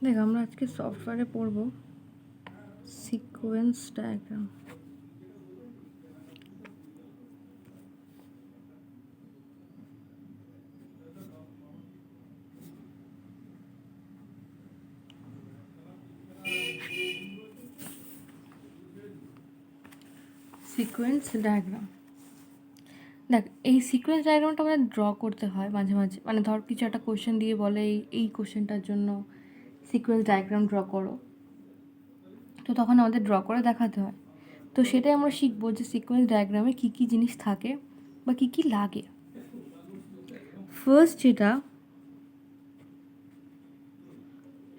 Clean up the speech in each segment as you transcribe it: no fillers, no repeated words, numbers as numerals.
দেখ, আমরা আজকে সফটওয়্যারে পড়ব সিকোয়েন্স ডায়াগ্রাম। সিকোয়েন্স ডায়াগ্রাম, দেখ এই সিকোয়েন্স ডায়াগ্রামটা আমাদের ড্র করতে হয় মাঝে মাঝে। মানে ধর কিছু একটা কোয়েশ্চেন দিয়ে বলে এই কোয়েশ্চেনটার জন্য সিকোয়েন্স ডায়াগ্রাম ড্র করো, তো তখন আমাদের ড্র করে দেখাতে হয়। তো সেটাই আমরা শিখবো যে সিকোয়েন্স ডায়াগ্রামে কী কী জিনিস থাকে বা কী কী লাগে। ফার্স্ট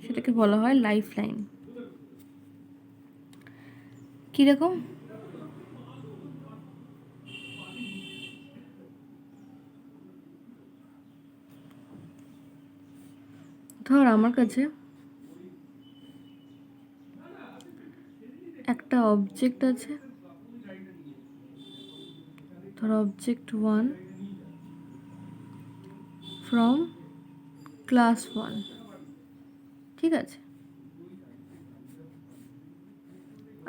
সেটাকে বলা হয় লাইফ লাইন। কীরকম? ধর আমার কাছে একটা অবজেক্ট আছে, ধর অবজেক্ট 1 ফ্রম ক্লাস 1, ঠিক আছে।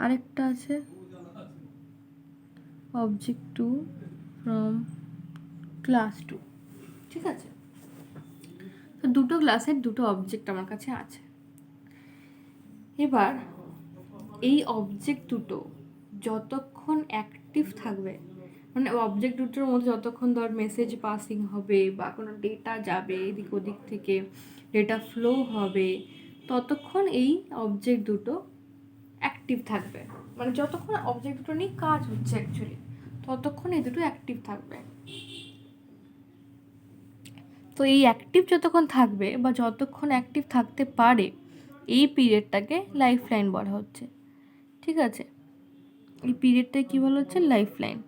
আরেকটা আছে অবজেক্ট 2 ফ্রম ক্লাস 2, ঠিক আছে। তো দুটো ক্লাসের দুটো অবজেক্ট আমার কাছে আছে। এবার এই অবজেক্ট দুটো যতক্ষণ অ্যাক্টিভ থাকবে, মানে অবজেক্ট দুটোর মধ্যে যতক্ষণ ধর মেসেজ পাসিং হবে বা কোনো ডেটা যাবে এদিক ওদিক থেকে, ডেটা ফ্লো হবে, ততক্ষণ এই অবজেক্ট দুটো অ্যাক্টিভ থাকবে। মানে যতক্ষণ অবজেক্ট দুটো নিয়ে কাজ হচ্ছে অ্যাকচুয়ালি, ততক্ষণ এই দুটো অ্যাক্টিভ থাকবে। তো এই অ্যাক্টিভ যতক্ষণ থাকবে বা যতক্ষণ অ্যাক্টিভ থাকতে পারে, এই পিরিয়ডটাকে লাইফ লাইন বলা হচ্ছে, ঠিক আছে। এই পিরিয়ডটাকে কী বলা হচ্ছে? Life line.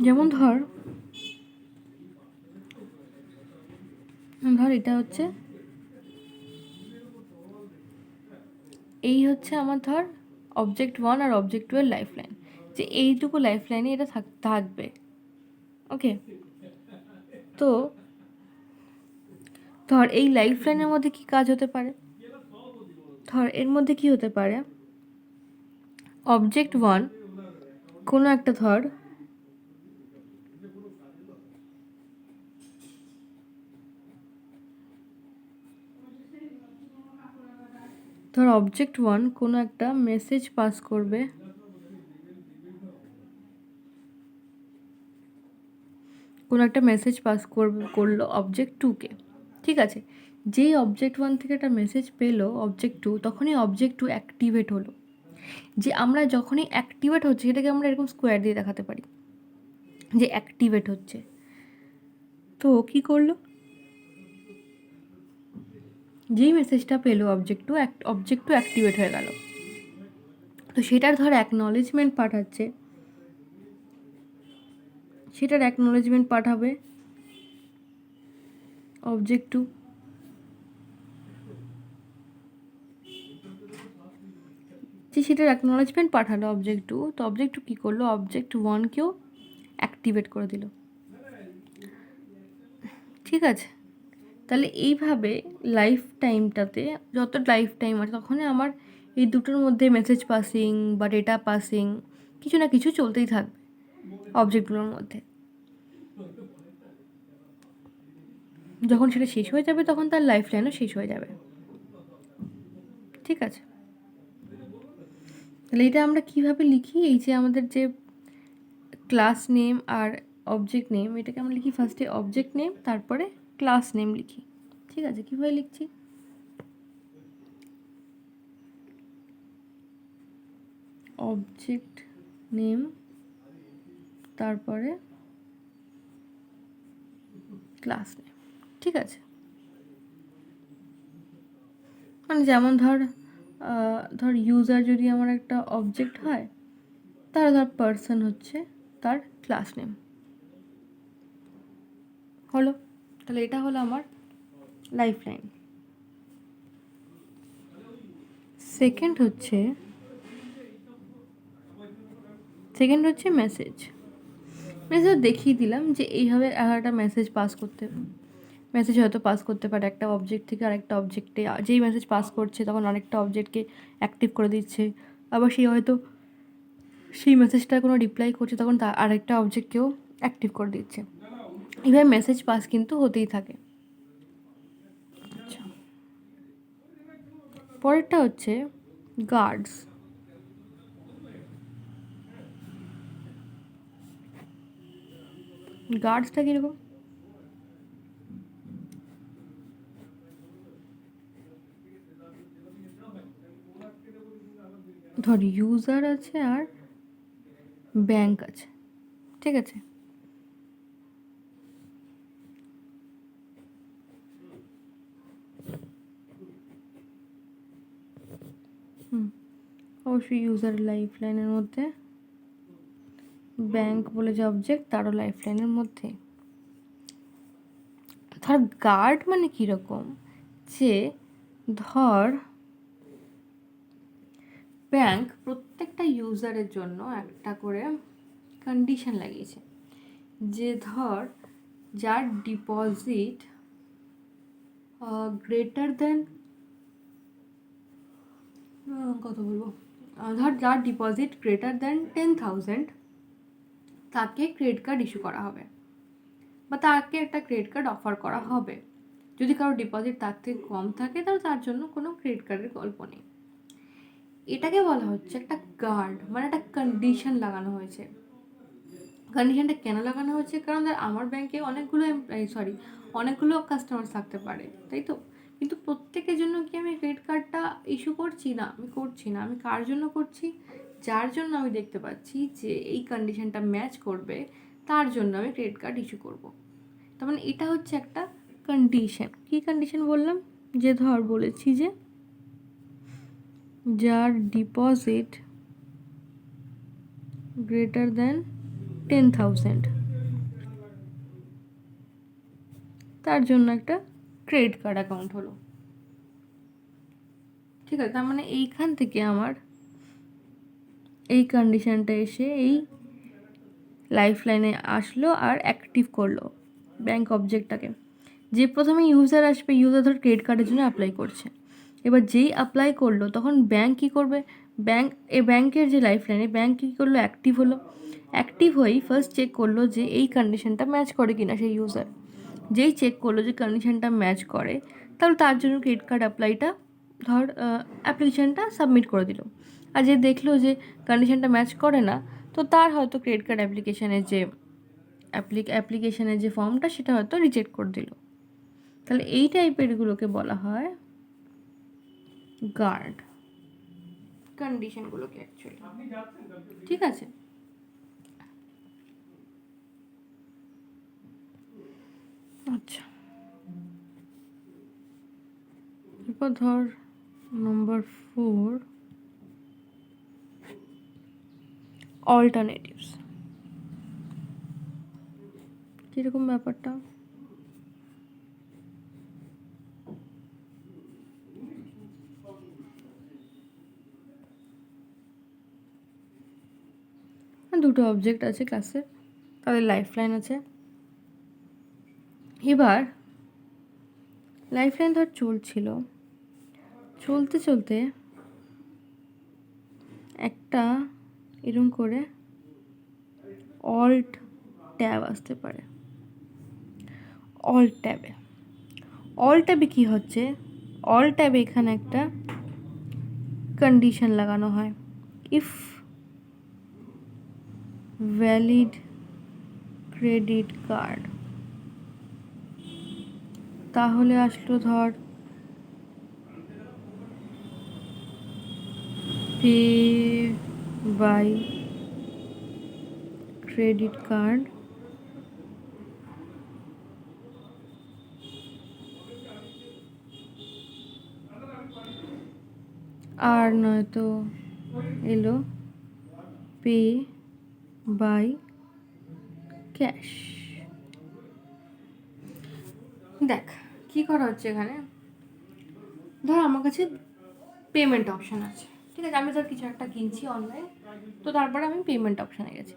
যেমন ধর এটা হচ্ছে, এই হচ্ছে আমার ধর অবজেক্ট 1 আর অবজেক্ট 2 এর লাইফ লাইন, যে এইটুকু লাইফ লাইনে এটা থাকবে, ওকে। তো ধর এই লাইফ লাইনের মধ্যে কি কাজ হতে পারে? ধর এর মধ্যে কি হতে পারে, অবজেক্ট 1 কোনো একটা ধর অবজেক্ট 1 কোনো একটা মেসেজ পাস করবে করলো অবজেক্ট 2কে, ঠিক আছে। যেই অবজেক্ট 1 থেকে একটা মেসেজ পেলো অবজেক্ট 2, তখনই অবজেক্ট 2 অ্যাক্টিভেট হলো। যে আমরা যখনই অ্যাক্টিভেট হচ্ছে সেটাকে আমরা এরকম স্কোয়ার দিয়ে দেখাতে পারি যে অ্যাক্টিভেট হচ্ছে। তো কি করলো, যেই মেসেজটা পেলো অবজেক্ট 2 অ্যাক্টিভেট হয়ে গেল। তো সেটার ধর অ্যাকনলেজমেন্ট পাঠাচ্ছে, সেটার অ্যাকনলেজমেন্ট পাঠাবে অবজেক্ট 2। যে সেটার অ্যাকনলেজমেন্ট পাঠালো অবজেক্ট 2, তো অবজেক্ট 2 কী করলো, অবজেক্ট 1কেও অ্যাক্টিভেট করে দিল, ঠিক আছে। তাহলে এইভাবে লাইফ টাইমটাতে, যত লাইফ টাইম আছে তখনই আমার এই দুটোর মধ্যে মেসেজ পাসিং বা ডেটা পাসিং কিছু না কিছু চলতেই থাকবে অবজেক্টগুলোর মধ্যে। যখন সেটা শেষ হয়ে যাবে তখন তার লাইফ লাইনও শেষ হয়ে যাবে, ঠিক আছে। তাহলে এটা আমরা কিভাবে লিখি, এই যে আমাদের যে ক্লাস নেম আর অবজেক্ট নেম, এটাকে আমরা লিখি ফার্স্টে অবজেক্ট নেম, তারপরে ক্লাস নেম লিখি, ঠিক আছে। কীভাবে লিখছি, অবজেক্ট নেম তারপরে ক্লাস নেম, ঠিক আছে। মানে যেমন ধর ইউজার যদি আমার একটা অবজেক্ট হয়, তাহলে ধর পার্সন হচ্ছে তার ক্লাস নেম, হলো। তাহলে এটা হলো আমার লাইফ লাইন। সেকেন্ড হচ্ছে মেসেজ দেখিয়ে দিলাম যে এইভাবে একটা মেসেজ পাস করতে মেসেজ হয়তো পাস করতে পারে একটা অবজেক্ট থেকে আরেকটা অবজেক্টে, যেই মেসেজ পাস করছে তখন আরেকটা অবজেক্টকে অ্যাক্টিভ করে দিচ্ছে, আবার সেই হয়তো সেই মেসেজটার কোনো রিপ্লাই করছে তখন তার আরেকটা অবজেক্টকেও অ্যাক্টিভ করে দিচ্ছে। এভাবে মেসেজ পাস কিন্তু হতেই থাকে। আচ্ছা, পরেরটা হচ্ছে গার্ডস। গার্ডসটা কীরকম? ধর ইউজার আছে আর ব্যাংক আছে, ঠিক আছে? অবশ্যই ইউজার লাইফ লাইনের মধ্যে, ব্যাংক বলে যে অবজেক্ট তারও লাইফ লাইনের মধ্যে। ধর গার্ড মানে কীরকম, যে ধর ব্যাংক প্রত্যেকটা ইউজারের জন্য একটা করে কন্ডিশন লাগিয়েছে, যে ধর যার ডিপোজিট গ্রেটার দেন, কত বলবো, ধর যার ডিপোজিট গ্রেটার দেন 10,000 তাকে ক্রেডিট কার্ড ইস্যু করা হবে, বা তাকে একটা ক্রেডিট কার্ড অফার করা হবে। যদি কারো ডিপোজিট তার থেকে কম থাকে তাহলে তার জন্য কোনো ক্রেডিট কার্ডের গল্প নেই। এটাকে বলা হচ্ছে একটা গার্ড, মানে একটা কন্ডিশন লাগানো হয়েছে। কন্ডিশনটা কেন লাগানো হয়েছে? কারণ আমার ব্যাংকে অনেকগুলো কাস্টমার থাকতে পারে, তাই তো? কিন্তু প্রত্যেকের জন্য কি আমি ক্রেডিট কার্ডটা ইস্যু করছি? না, আমি করছি না। আমি কার জন্য করছি? যার জন্য আমি দেখতে পাচ্ছি যে এই কন্ডিশনটা ম্যাচ করবে, তার জন্য আমি ক্রেডিট কার্ড ইস্যু করব। তার মানে এটা হচ্ছে একটা কন্ডিশন। কী কন্ডিশন বললাম? যে ধর বলেছি যে যার ডিপোজিট গ্রেটার দেন 10,000 তার জন্য একটা ক্রেডিট কার্ড অ্যাকাউন্ট হলো, ঠিক আছে? তার মানে এইখান থেকে আমার এই কন্ডিশনটা এসে এই লাইফ লাইনে আসলো আর অ্যাক্টিভ করলো ব্যাংক অবজেক্টটাকে। যে প্রথমে ইউজার আসবে, ইউজার ধর ক্রেডিট কার্ডের জন্য অ্যাপ্লাই করছে, এবার যেই অ্যাপ্লাই করলো তখন ব্যাংক কী করবে? ব্যাংকের যে লাইফ লাইনে ব্যাংক কী করলো? অ্যাক্টিভ হলো। অ্যাক্টিভ হয়েই ফার্স্ট চেক করলো যে এই কন্ডিশনটা ম্যাচ করে কিনা সেই ইউজার। যেই চেক করলো যে কন্ডিশনটা ম্যাচ করে, তাহলে তার জন্য ক্রেডিট কার্ড অ্যাপ্লাইটা ধর অ্যাপ্লিকেশানটা সাবমিট করে দিল। আর যে দেখলো যে কন্ডিশনটা ম্যাচ করে না, তো তার হয়তো ক্রেডিট কার্ড অ্যাপ্লিকেশানের যে ফর্মটা সেটা হয়তো রিজেক্ট করে দিল। তাহলে এই টাইপেরগুলোকে বলা হয় গার্ড, কন্ডিশনগুলোকে অ্যাকচুয়ালি, ঠিক আছে? আচ্ছা, এরপর ধর নম্বর 4, অল্টারনেটিভস। কীরকম ব্যাপারটা? দুটো অবজেক্ট আছে ক্লাসে, তাদের লাইফ লাইন আছে। এবার লাইফ লাইন ধর চলতে চলতে একটা এরকম করে অল্ট ট্যাব আসতে পারে। অল্ট ট্যাবে কী হচ্ছে? অল্ট ট্যাবে এখানে একটা কন্ডিশন লাগানো হয়, ইফ ভ্যালিড ক্রেডিট কার্ড, তাহলে আসলো ধর পে বাই ক্রেডিট কার্ড আর নয়তো এলো পে বাই ক্যাশ। দেখ কী করা হচ্ছে এখানে। ধর আমার কাছে পেমেন্ট অপশান আছে, ঠিক আছে? আমি ধর কিছু একটা কিনছি অনলাইন, তো তারপরে আমি পেমেন্ট অপশানে গেছি।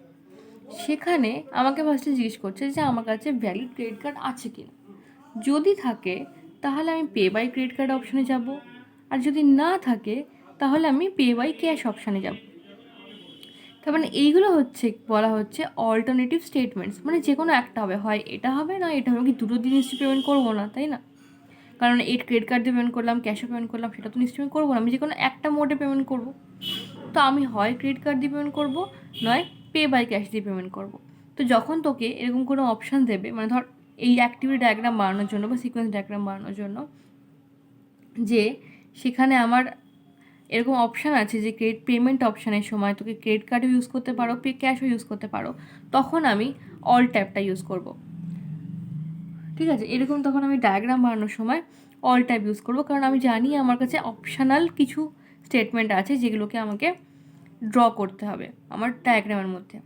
সেখানে আমাকে ফার্স্টে জিজ্ঞেস করছে যে আমার কাছে ভ্যালিড ক্রেডিট কার্ড আছে কি না। যদি থাকে তাহলে আমি পে বাই ক্রেডিট কার্ড অপশানে যাব, আর যদি না থাকে তাহলে আমি পে বাই ক্যাশ অপশানে যাব। তার মানে এইগুলো হচ্ছে বলা হচ্ছে অল্টারনেটিভ স্টেটমেন্টস, মানে যে কোনো একটা হবে, হয় এটা হবে না এটা হবে। কি দুটো জিনিস পেমেন্ট করবো না, তাই না? কারণ এই ক্রেডিট কার্ড দিয়ে পেমেন্ট করলাম, ক্যাশে পেমেন্ট করলাম, সেটা তো নিশ্চয়ই করবো না, আমি যে কোনো একটা মোডে পেমেন্ট করবো। তো আমি হয় ক্রেডিট কার্ড দিয়ে পেমেন্ট করবো, নয় পে বাই ক্যাশ দিয়ে পেমেন্ট করবো। তো যখন তোকে এরকম কোনো অপশান দেবে, মানে ধর এই অ্যাক্টিভিটি ডায়াগ্রাম বানানোর জন্য বা সিকোয়েন্স ডায়াগ্রাম বানানোর জন্য, যে সেখানে আমার এরকম অপশান আছে যে ক্রেডিট পেমেন্ট অপশানের সময় তোকে ক্রেডিট কার্ডও ইউজ করতে পারো, পে ক্যাশও ইউজ করতে পারো, তখন আমি অল ট্যাবটা ইউজ করব। ঠিক আছে, এরকম তখন আমি ডায়াগ্রাম বানানোর সময় অল ট্যাব ইউজ করব, কারণ আমি জানি আমার কাছে অপশানাল কিছু স্টেটমেন্ট আছে যেগুলোকে আমাকে ড্র করতে হবে আমার ডায়াগ্রামের মধ্যে।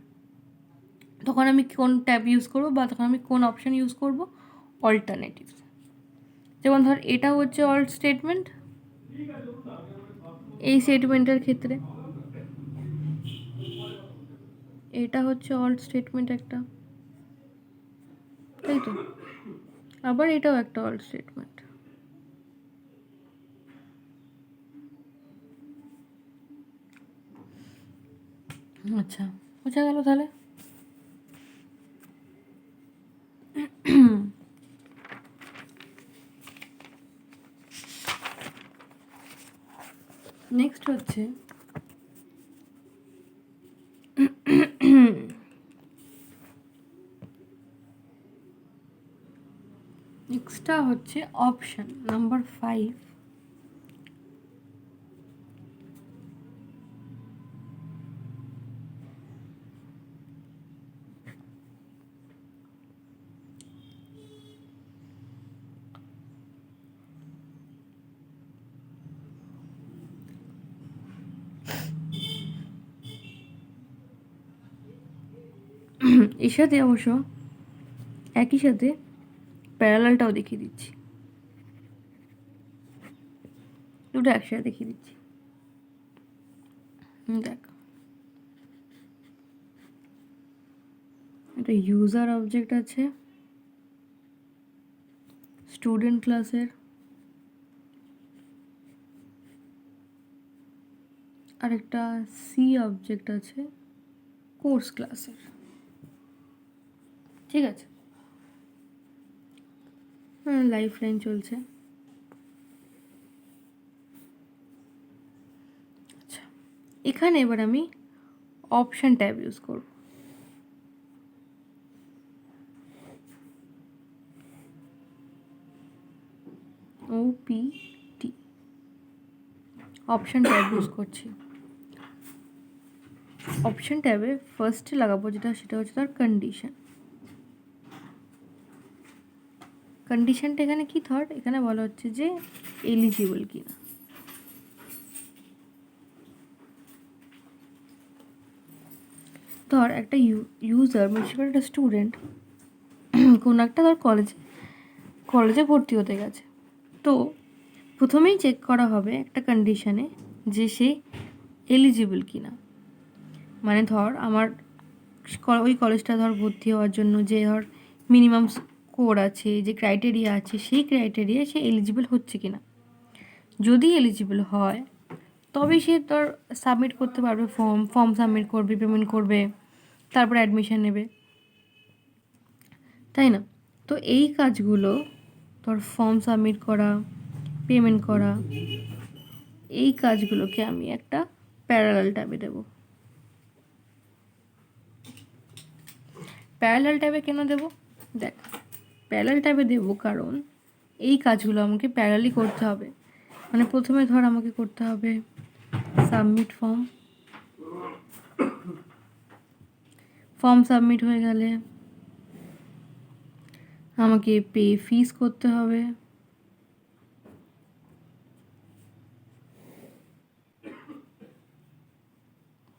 তখন আমি কোন ট্যাব ইউজ করবো বা তখন আমি কোন অপশান ইউজ করব? অল্টারনেটিভস। যেমন ধর এটা হচ্ছে অল স্টেটমেন্ট, এই স্টেটমেন্টের ক্ষেত্রে এটা হচ্ছে অল স্টেটমেন্ট একটা, তাই তো? আবার এটাও একটা অল স্টেটমেন্ট। আচ্ছা, বোঝা গেল তাহলে? নেক্সট হচ্ছে নেক্সটটা হচ্ছে অপশান নাম্বার 5। এর সাথে অবশ্য একই সাথে প্যারালালটাও দেখিয়ে দিচ্ছি, দুটো একসাথে দেখিয়ে দিচ্ছি। দেখ, একটা ইউজার অবজেক্ট আছে স্টুডেন্ট ক্লাসের, আর একটা সি অবজেক্ট আছে কোর্স ক্লাসের। ঠিক আছে, লাইফ লাইন চলছে। আচ্ছা, এখানে এবার আমি অপশান ট্যাব ইউজ করব। OPT অপশান ট্যাব ইউজ করছি। অপশান ট্যাবে ফার্স্টে লাগাবো যেটা, সেটা হচ্ছে তার কন্ডিশন। কন্ডিশনটা এখানে কি? ধর এখানে বলা হচ্ছে যে এলিজিবল কিনা। ধর একটা ইউজার, বিশেষ করে একটা স্টুডেন্ট কোনো একটা ধর কলেজে ভর্তি হতে গেছে, তো প্রথমেই চেক করা হবে একটা কন্ডিশনে যে সে এলিজিবল কিনা। মানে ধর আমার ওই কলেজটা ধর ভর্তি হওয়ার জন্য যে ধর মিনিমাম স্কোর আছে, যে ক্রাইটেরিয়া আছে, সেই ক্রাইটেরিয়া সে এলিজিবল হচ্ছে কিনা। যদি এলিজিবল হয় তবেই সে তোর সাবমিট করতে পারবে, ফর্ম সাবমিট করবে, পেমেন্ট করবে, তারপর অ্যাডমিশন নেবে, তাই না? তো এই কাজগুলো, তোর ফর্ম সাবমিট করা, পেমেন্ট করা, এই কাজগুলোকে আমি একটা প্যারালাল ট্যাবে দেবো। প্যারালাল ট্যাবে কেন দেবো? দেখ, প্যারালাল ট্যাবে দেবো কারণ এই কাজগুলো আমাকে প্যারালি করতে হবে। মানে প্রথমে ধর আমাকে করতে হবে সাবমিট ফর্ম সাবমিট হয়ে গেলে আমাকে পে ফিস করতে হবে,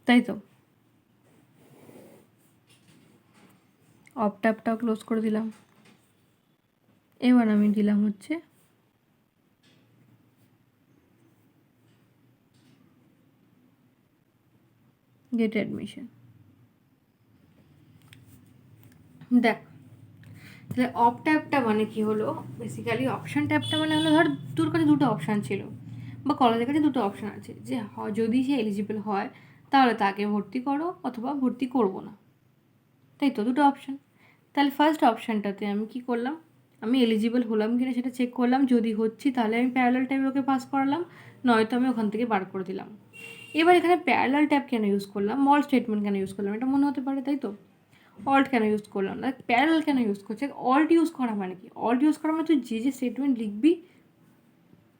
তাই তো? অফ ট্যাবটাও ক্লোজ করে দিলাম। এবার আমি দিলাম হচ্ছে গেট অ্যাডমিশন। দেখ, তাহলে অফ ট্যাবটা মানে কি হলো, বেসিক্যালি অপশান ট্যাবটা মানে হলো ধর তোর কাছে দুটো অপশান ছিল বা কলেজের কাছে দুটো অপশান আছে যে যদি সে এলিজিবল হয় তাহলে তাকে ভর্তি করো অথবা ভর্তি করবো না, তাই তো দুটো অপশান। তাহলে ফার্স্ট অপশানটাতে আমি কি করলাম, আমি এলিজিবল হলাম কিনা সেটা চেক করলাম, যদি হচ্ছি তাহলে আমি প্যারালাল ট্যাবে ওকে পাস করালাম, নয়তো আমি ওখান থেকে বার করে দিলাম। এবার এখানে প্যারালাল ট্যাব কেন ইউজ করলাম, মল স্টেটমেন্ট কেন ইউজ করলাম, এটা মনে হতে পারে তাই তো। অল্ট কেন ইউজ করলাম না, প্যারালাল কেন ইউজ করছে, অল্ট ইউজ করা মানে কি, অল্ট ইউজ করা মানে তুই যে যে স্টেটমেন্ট লিখবি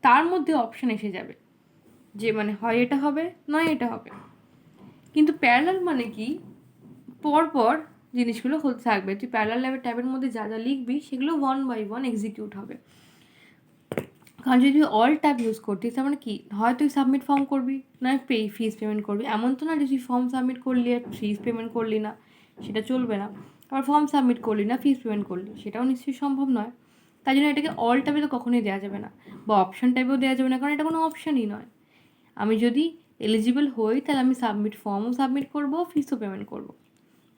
তার মধ্যে অপশান এসে যাবে যে মানে হয় এটা হবে নয় এটা হবে। কিন্তু প্যারালাল মানে কি, পরপর জিনিসগুলো হতে থাকবে, তুই প্যারালাল ট্যাবের মধ্যে যা যা লিখবি সেগুলো 1 বাই 1 এক্সিকিউট হবে। কারণ যদি অল ট্যাব ইউজ করতিস তার মানে কি, হয় তুই সাবমিট ফর্ম করবি নয় ফিস পেমেন্ট করবি, এমন তো না যে তুই ফর্ম সাবমিট করলি আর ফিস পেমেন্ট করলি না, সেটা চলবে না। আবার ফর্ম সাবমিট করলি না ফিস পেমেন্ট করলি, সেটাও নিশ্চয়ই সম্ভব নয়। তাই জন্য এটাকে অল ট্যাবে তো কখনোই দেওয়া যাবে না, বা অপশান টাইপেও দেওয়া যাবে না, কারণ এটা কোনো অপশানই নয়। আমি যদি এলিজিবল হই তাহলে আমি ফর্মও সাবমিট করবো, ফিসও পেমেন্ট করবো।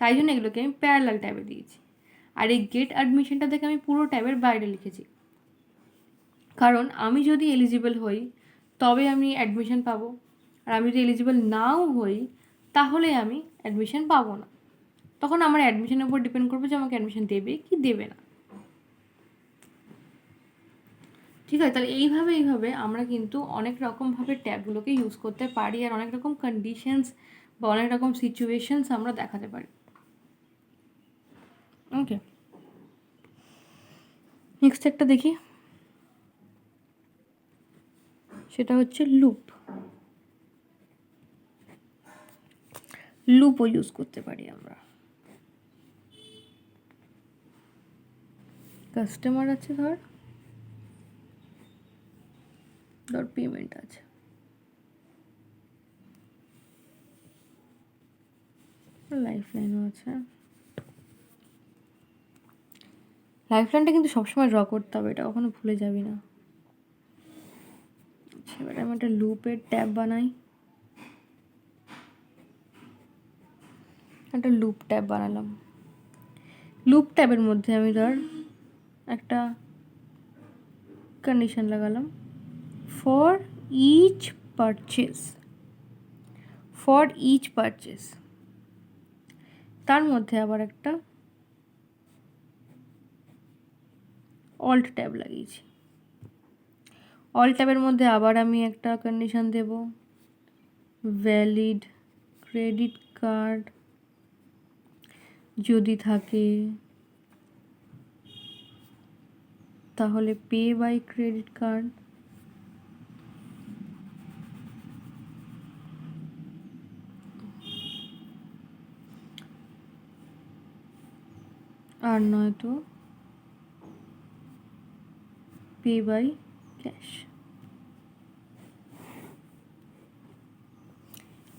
তাই জন্য এগুলোকে আমি প্যারালাল ট্যাবে দিয়েছি। আর এই গেট অ্যাডমিশনটা থেকে আমি পুরো ট্যাবের বাইরে লিখেছি, কারণ আমি যদি এলিজিবল হই তবে আমি অ্যাডমিশন পাবো, আর আমি যদি এলিজিবল নাও হই তাহলে আমি অ্যাডমিশন পাবো না। তখন আমার অ্যাডমিশনের উপর ডিপেন্ড করবে যে আমাকে অ্যাডমিশন দেবে কি দেবে না। ঠিক আছে, তাহলে এইভাবে আমরা কিন্তু অনেক রকমভাবে ট্যাবগুলোকে ইউজ করতে পারি, আর অনেক রকম কন্ডিশনস বা অনেক রকম সিচুয়েশনস আমরা দেখাতে পারি। ওকে, নেক্সট একটা দেখি, সেটা হচ্ছে লুপ। লুপও ইউজ করতে পারি আমরা। কাস্টমার আছে, ধর পেমেন্ট আছে, লাইফ লাইনও আছে। লাইফ লাইনটা কিন্তু সবসময় ড্র করতে হবে, এটা কখনো ভুলে যাবি না। আচ্ছা, এবার আমি একটা লুপের ট্যাব বানাই, একটা লুপ ট্যাব বানালাম। লুপ ট্যাবের মধ্যে আমি ধর একটা কন্ডিশন লাগালাম, for each purchase, for each purchase. তার মধ্যে আবার একটা অল্ট ট্যাব লাগিয়েছি। অল ট্যাবের মধ্যে আবার আমি একটা কন্ডিশন দেব, ভ্যালিড ক্রেডিট কার্ড যদি থাকে তাহলে পে বাই ক্রেডিট কার্ড। আর নয়তো পে বাই ক্যাশ।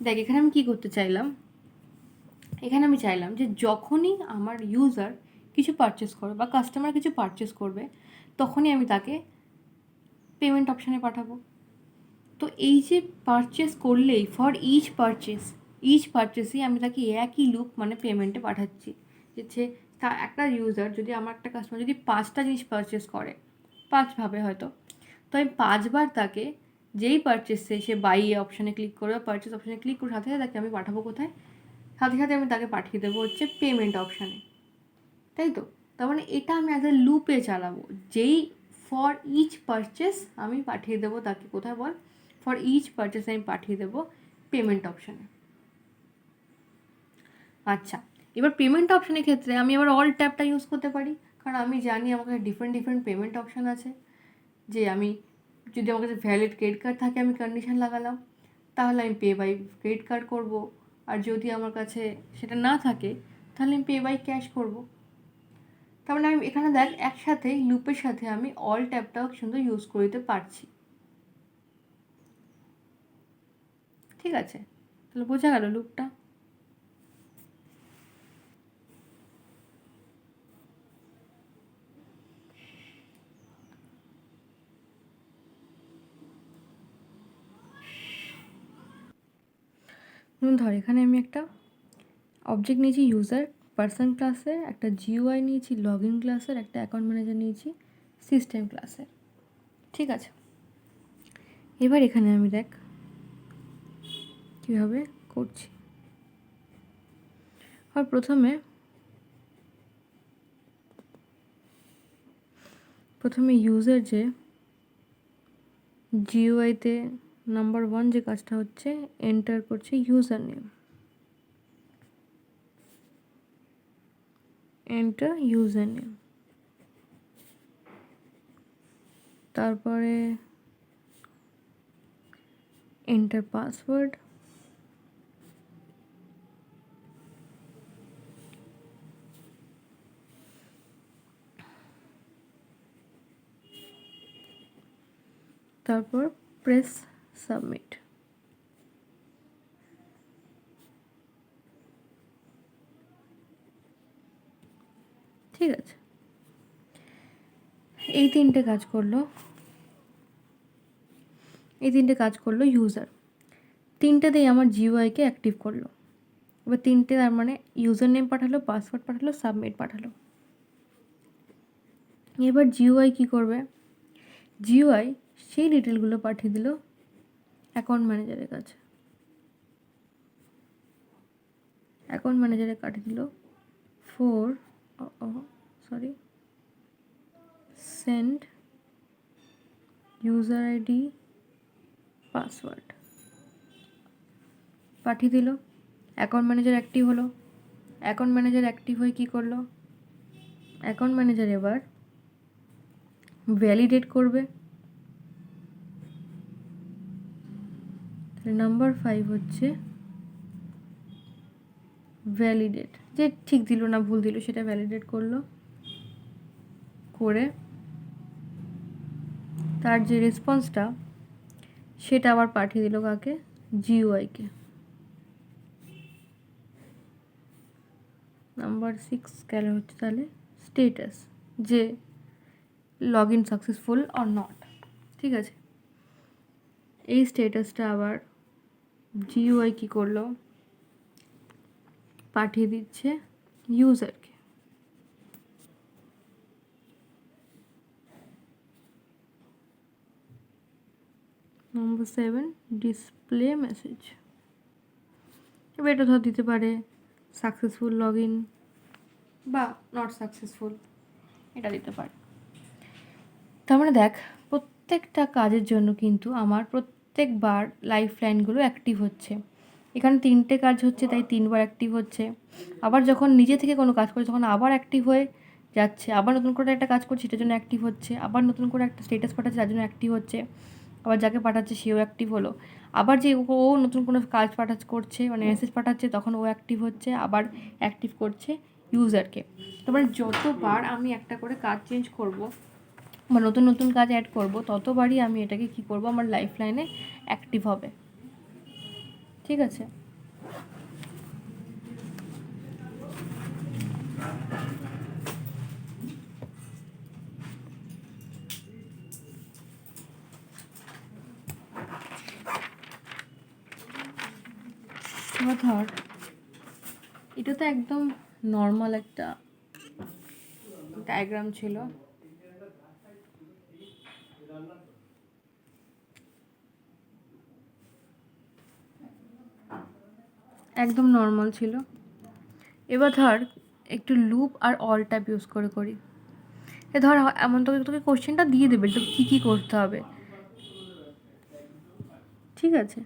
দেখ এখানে আমি কী করতে চাইলাম, এখানে আমি চাইলাম যে যখনই আমার ইউজার কিছু পারচেস করবে বা কাস্টমার কিছু পারচেস করবে তখনই আমি তাকে পেমেন্ট অপশানে পাঠাবো। তো এই যে পারচেস করলেই ফর ইচ পারচেসই আমি তাকে একই লুপ মানে পেমেন্টে পাঠাচ্ছি। যে তা একটা ইউজার যদি, আমার একটা কাস্টমার যদি 5টা জিনিস পারচেস করে 5ভাবে হয়তো, তো আমি 5বার তাকে যেই পারচেসে সে বাই অপশানে ক্লিক করবে বা পারচেস অপশানে ক্লিক করে সাথে সাথে তাকে আমি পাঠাবো কোথায়, সাথে সাথে আমি তাকে পাঠিয়ে দেবো হচ্ছে পেমেন্ট অপশানে, তাই তো। তার মানে এটা আমি অ্যাজ এ লুপে চালাবো, যেই ফর ইচ পারচেস আমি পাঠিয়ে দেবো তাকে কোথায় বল, ফর ইচ পারচেস আমি পাঠিয়ে দেবো পেমেন্ট অপশানে। আচ্ছা, এবার পেমেন্ট অপশানের ক্ষেত্রে আমি আবার অল ট্যাবটা ইউজ করতে পারি, কারণ আমি জানি আমার কাছে ডিফারেন্ট পেমেন্ট অপশান আছে। যে আমি যদি আমার কাছে ভ্যালিড ক্রেডিট কার্ড থাকে আমি কন্ডিশন লাগালাম, তাহলে আমি পে বাই ক্রেডিট কার্ড করবো, আর যদি আমার কাছে সেটা না থাকে তাহলে আমি পে বাই ক্যাশ করবো। তার মানে আমি এখানে দেখ একসাথে লুপের সাথে আমি অল ট্যাবটাও সুন্দর ইউজ করে দিতে পারছি। ঠিক আছে, তাহলে বোঝা গেল লুপটা। ধর এখানে আমি একটা অবজেক্ট নিয়েছি ইউজার পার্সন ক্লাসের, একটা জিইউআই নিয়েছি লগ ইন ক্লাসের, একটা অ্যাকাউন্ট ম্যানেজার নিয়েছি সিস্টেম ক্লাসের। ঠিক আছে, এবার এখানে আমি দেখ কীভাবে করছি। আর প্রথমে ইউজার যে জিইউআইতে নাম্বার 1 যে কাজটা হচ্ছে, এন্টার করছে user name, enter user name, তারপরে এন্টার পাসওয়ার্ড, তারপর প্রেস সাবমিট। ঠিক আছে, এই তিনটে কাজ করলো ইউজার। তিনটেতেই আমার জিইউআইকে অ্যাক্টিভ করলো। এবার তিনটে, তার মানে ইউজার নেম পাঠালো, পাসওয়ার্ড পাঠালো, সাবমিট পাঠালো। এবার জিইউআই কী করবে? জিইউআই সেই ডিটেলগুলো পাঠিয়ে দিল অ্যাকাউন্ট ম্যানেজারের কাছে। অ্যাকাউন্ট ম্যানেজারে পাঠিয়ে দিল সেন্ড ইউজার আইডি পাসওয়ার্ড পাঠিয়ে দিল। অ্যাকাউন্ট ম্যানেজার অ্যাক্টিভ হলো। অ্যাকাউন্ট ম্যানেজার অ্যাক্টিভ হয়ে কী করলো? অ্যাকাউন্ট ম্যানেজার এবার ভ্যালিডেট করবে। তাহলে নাম্বার 5 হচ্ছে ভ্যালিডেট, যে ঠিক দিল না ভুল দিল সেটা ভ্যালিডেট করলো, করে তার যে রেসপন্সটা সেটা আবার পাঠিয়ে দিল কাকে? জিইউআইকে। নাম্বার 6 গেল হচ্ছে তাহলে স্টেটাস, যে log in successful or not. ঠিক আছে, এই স্টেটাসটা আবার জিইউআই কী করলো? পাঠিয়ে দিচ্ছে ইউজারকে। Number 7 display message. এবার এটা ধর দিতে পারে সাকসেসফুল লগ ইন বা নট সাকসেসফুল, এটা দিতে পারে। তার মানে দেখ, প্রত্যেকটা কাজের জন্য কিন্তু আমার প্রত্যেকবার লাইফ লাইনগুলো অ্যাক্টিভ হচ্ছে। এখানে 3টে কাজ হচ্ছে, তাই 3বার অ্যাক্টিভ হচ্ছে। আবার যখন নিজে থেকে কোনো কাজ করছে তখন আবার অ্যাক্টিভ হয়ে যাচ্ছে, আবার নতুন করে একটা কাজ করছে সেটার জন্য অ্যাক্টিভ হচ্ছে, আবার নতুন করে একটা স্টেটাস পাঠাচ্ছে তার জন্য অ্যাক্টিভ হচ্ছে, আবার যাকে পাঠাচ্ছে সেও অ্যাক্টিভ হলো, আবার যে ও নতুন কোনো কাজ করছে মানে মেসেজ পাঠাচ্ছে তখন ও অ্যাক্টিভ হচ্ছে, আবার অ্যাক্টিভ করছে ইউজারকে। তারপরে যতবার আমি একটা করে কাজ চেঞ্জ করব বা নতুন নতুন কাজ অ্যাড করব ততবারই আমি এটাকে কী করব, আমার লাইফ লাইনে অ্যাক্টিভ হবে। ঠিক আছে, ধর এটা তো একদম নর্মাল একটা ডায়াগ্রাম ছিল। একদম নর্মাল ছিল। এবার ধর একটু লুপ আর অল ট্যাব ইউজ করে করি। ধর এমন তোকে কোশ্চেনটা দিয়ে দেবে তো কী কী করতে হবে। ঠিক আছে,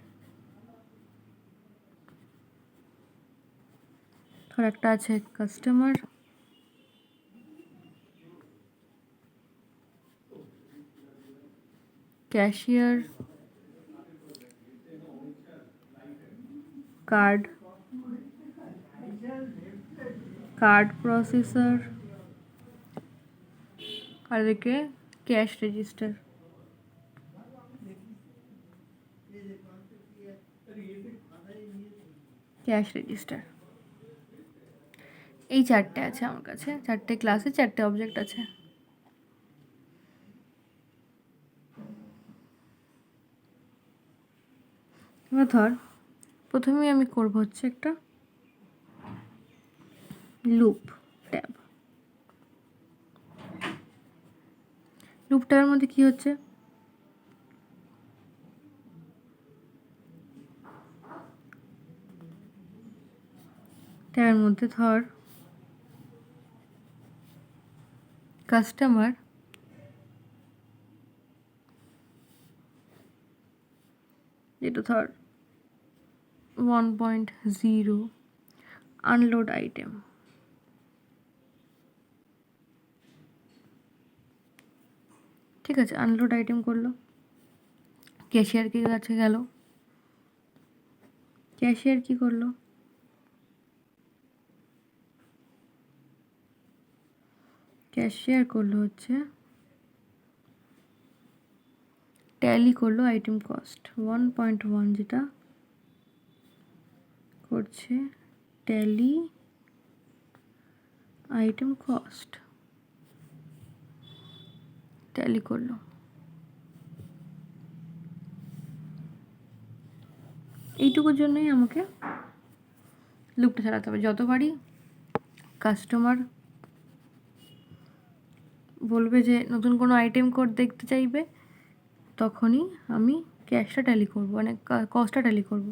ধর একটা আছে কাস্টমার, ক্যাশিয়ার, কার্ড প্রসেসর, আর এদিকে ক্যাশ রেজিস্টার। এই 4টে আছে আমার কাছে, 4টে ক্লাসে 4টে অবজেক্ট আছে। এবার ধর প্রথমেই আমি করব হচ্ছে একটা লুপ ট্যাব। লুপ ট্যাবের মধ্যে কি হচ্ছে, ট্যাবের মধ্যে ধর কাস্টমার যেটা ধর 1.0 আনলোড আইটেম, ঠিক আছে, আনলোড আইটেম করলো, ক্যাশিয়ারকে কাছে গেল, ক্যাশিয়ার কি করলো, ক্যাশিয়ার করলো হচ্ছে ট্যালি করলো আইটেম কস্ট 1.1, যেটা করছে ট্যালি আইটেম কস্ট, ট্যালি করলো। এইটুকুর জন্যই আমাকে লুপটা চালাতে হবে। যতবারই কাস্টমার বলবে যে নতুন কোনো আইটেম কোড দেখতে চাইবে, তখনই আমি ক্যাশটা ট্যালি করবো, মানে কস্টটা ট্যালি করব।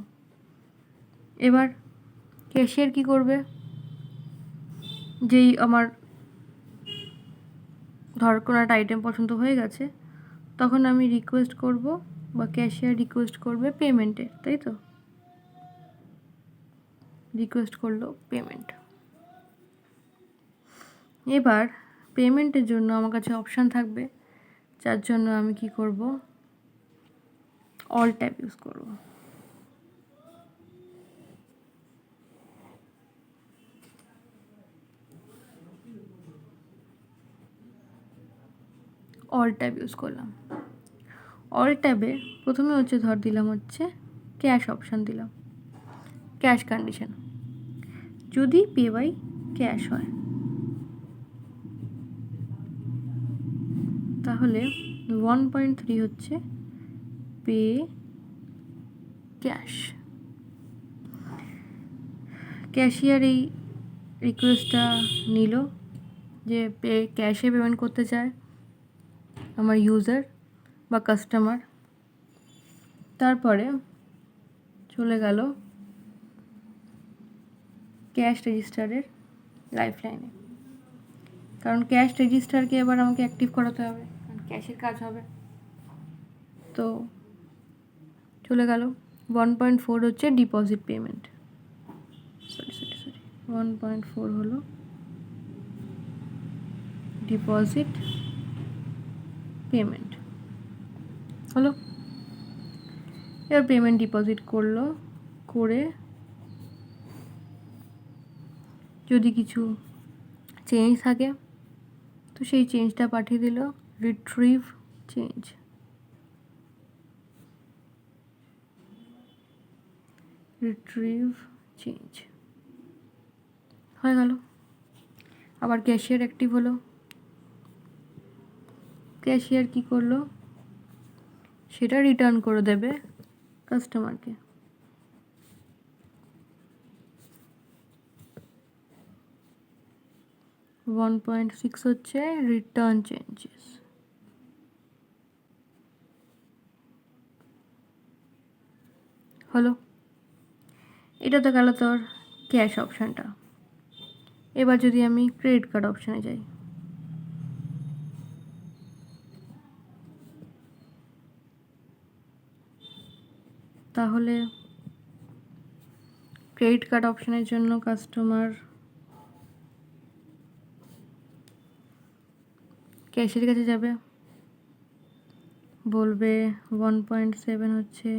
এবার ক্যাশিয়ার কি করবে, যেই আমার ধর কোনো একটা আইটেম পছন্দ হয়ে গেছে, তখন আমি রিকোয়েস্ট করব বা ক্যাশিয়ার রিকোয়েস্ট করবে পেমেন্টের, তাই তো, রিকোয়েস্ট করলো পেমেন্ট। এবার পেমেন্টের জন্য আমার কাছে অপশান থাকবে, যার জন্য আমি কি করব, অল ট্যাব ইউজ করব। অল ট্যাব ইউজ করলাম। অল ট্যাবে প্রথমে হচ্ছে ধর দিলাম হচ্ছে ক্যাশ অপশান দিলাম, ক্যাশ কন্ডিশন, যদি পে বাই ক্যাশ হয় তাহলে 1.3 হচ্ছে পে ক্যাশ। ক্যাশিয়ার এই রিকোয়েস্টটা নিল যে ক্যাশে পেমেন্ট করতে চায় আমার ইউজার বা কাস্টমার। তারপরে চলে গেল ক্যাশ রেজিস্টারের লাইফ লাইনে, কারণ ক্যাশ রেজিস্টারকে এবার আমাকে অ্যাক্টিভ করাতে হবে, কারণ ক্যাশের কাজ হবে। তো চলে গেল 1.4 হচ্ছে ডিপোজিট পেমেন্ট, সরি 1.4 হলো ডিপোজিট পেমেন্ট হলো। এবার পেমেন্ট ডিপোজিট করলো, করে যদি কিছু চেঞ্জ থাকে তো সেই চেঞ্জটা পাঠিয়ে দিল, রিট্রিভ চেঞ্জ, রিট্রিভ চেঞ্জ হয়ে গেল। আবার ক্যাশিয়ার অ্যাক্টিভ হলো, ক্যাশিয়ার কি করলো, সেটা রিটার্ন করে দেবে কাস্টমারকে। ওয়ান 1.6 হচ্ছে রিটার্ন চেঞ্জেস হলো। এটা তো গেল তোর ক্যাশ অপশানটা। এবার যদি আমি ক্রেডিট কার্ড অপশানে যাই, তাহলে ক্রেডিট কার্ড অপশানের জন্য কাস্টমার ক্যাশের কাছে যাবে, বলবে 1.7 হচ্ছে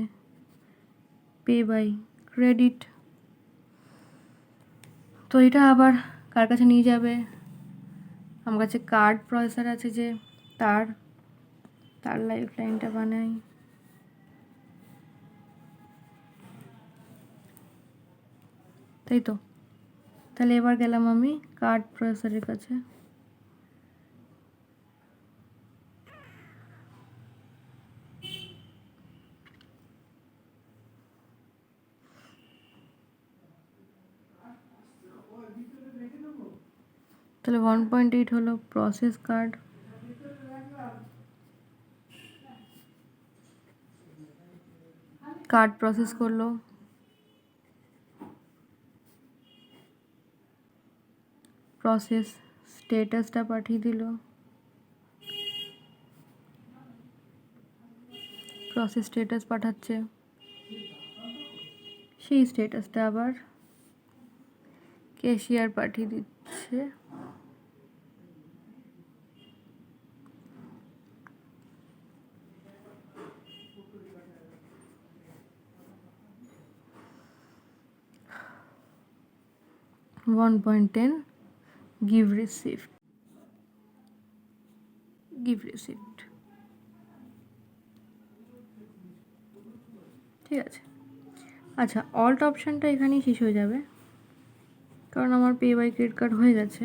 পে বাই ক্রেডিট। তো এটা আবার কার কাছে নিয়ে যাবে, আমার কাছে কার্ড প্রসেসর আছে যে তার লাইফ লাইনটা বানাই, তাই তো। তাহলে এবার গেলাম আমি কার্ড প্রসেসরের কাছে, তাহলে 1.8 হলো প্রসেস কার্ড, কার্ড প্রসেস করলো, প্রসেস স্টেটাসটা পাঠিয়ে দিল, প্রসেস স্টেটাস পাঠাচ্ছে, সেই স্টেটাসটা আবার ক্যাশিয়ার পাঠিয়ে দিচ্ছে, $1.10 give receipt, ঠিক আছে। আচ্ছা, অল্ট অপশানটা এখানেই শেষ হয়ে যাবে, কারণ আমার পে বাই ক্রেডিট কার্ড হয়ে গেছে।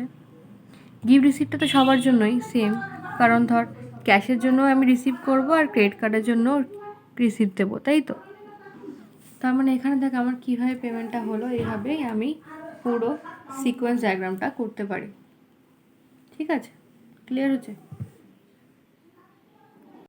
গিভ রিসিপ্টটা তো সবার জন্যই সেম, কারণ ধর ক্যাশের জন্য আমি রিসিভ করব আর ক্রেডিট কার্ডের জন্য রিসিপ্ট দেবো, তাই তো। তার মানে এখানে দেখ আমার কীভাবে পেমেন্টটা হলো, এইভাবেই আমি পুরো সিকোয়েন্স ডায়াগ্রামটা করতে পারি। ঠিক আছে, ক্লিয়ার হচ্ছে?